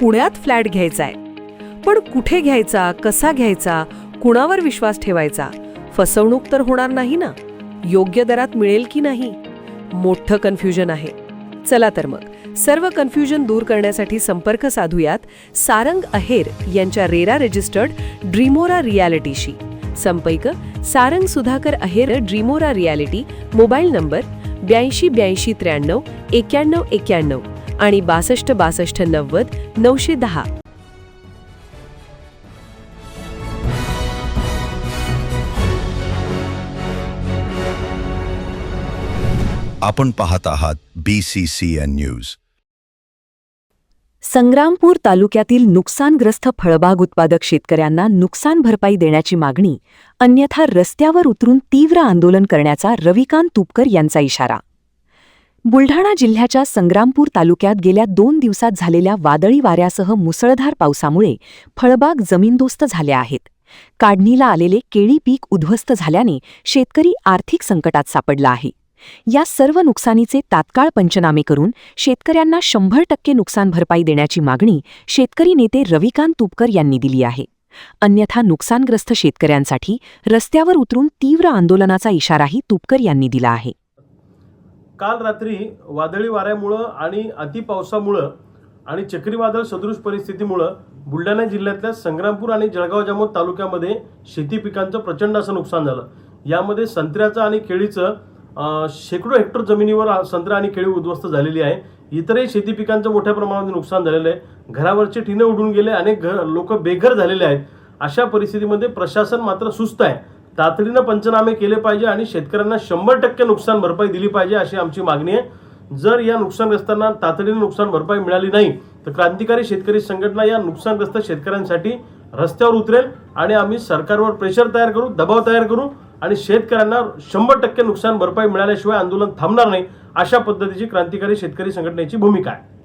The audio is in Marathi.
पुण्यात फ्लॅट घ्यायचा आहे. पण कुठे घ्यायचा, कसा घ्यायचा, कुणावर विश्वास ठेवायचा? फसवणूक तर होणार नाही ना? योग्य दरात मिळेल की नाही? मोठं कन्फ्युजन आहे. चला तर मग सर्व कन्फ्युजन दूर करण्यासाठी संपर्क साधूयात सारंग अहेर यांच्या रेरा रजिस्टर्ड ड्रीमोरा रियालिटीशी. संपर्क सारंग सुधाकर अहेर, ड्रीमोरा रियालिटी. मोबाईल नंबर 82 83 93 91 91 आणि 62 62 90 910. आपण पाहत आहात BCCN न्यूज. संग्रामपूर तालुक्यातील नुकसानग्रस्त फळबाग उत्पादक शेतकऱ्यांना नुकसान भरपाई देण्याची मागणी, अन्यथा रस्त्यावर उतरून तीव्र आंदोलन करण्याचा रविकांत तुपकर यांचा इशारा. बुलढाणा जिल्ह्याच्या संग्रामपूर तालुक्यात गेल्या 2 दिवसात झालेल्या वादळी वाऱ्यासह मुसळधार पावसामुळे फळबाग जमीनदोस्त झाल्या आहेत. काढणीला आलेले केळी पीक उद्ध्वस्त झाल्याने शेतकरी आर्थिक संकटात सापडला आहे. या सर्व नुकसानीचे तात्काळ पंचनामे करून शेतकऱ्यांना 100% नुकसान भरपाई देण्याची मागणी शेतकरी नेते रविकांत तुपकर यांनी दिली आहे. अन्यथा नुकसानग्रस्त शेतकऱ्यांसाठी रस्त्यावर उतरून तीव्र आंदोलनाचा इशाराही तुपकर यांनी दिला आहे. काल रात्री वादळी वाऱ्यामुळं आणि अतिपावसामुळं आणि चक्रीवादळ सदृश परिस्थितीमुळं बुलढाणा जिल्ह्यातल्या संग्रामपूर आणि जळगाव जामोद तालुक्यामध्ये शेती पिकांचं प्रचंड असं नुकसान झालं. यामध्ये संत्र्याचं आणि केळीचं शेकडो हेक्टर जमिनीवर संत्रा आणि केळी उद्ध्वस्त झालेली आहे. इतरही शेती पिकांचं मोठ्या प्रमाणात नुकसान झालेलं आहे. घरावरचे टिनं उडून गेले, अनेक लोक बेघर झालेले आहेत. अशा परिस्थितीमध्ये प्रशासन मात्र सुस्त आहे. तातडीनं पंचनामे केले पाहिजे आणि शेतकऱ्यांना 100% नुकसान भरपाई दिली पाहिजे अशी आमची मागणी आहे. जर या नुकसानग्रस्तांना तातडीनं नुकसान भरपाई मिळाली नाही तर क्रांतिकारी शेतकरी संघटना या नुकसानग्रस्त शेतकऱ्यांसाठी रस्त्यावर उतरेल आणि आम्ही सरकारवर प्रेशर तयार करू, दबाव तयार करू आणि शेतकऱ्यांना 100% नुकसान भरपाई मिळाल्याशिवाय आंदोलन थांबणार नाही, अशा पद्धतीची क्रांतिकारी शेतकरी संघटनेची भूमिका आहे.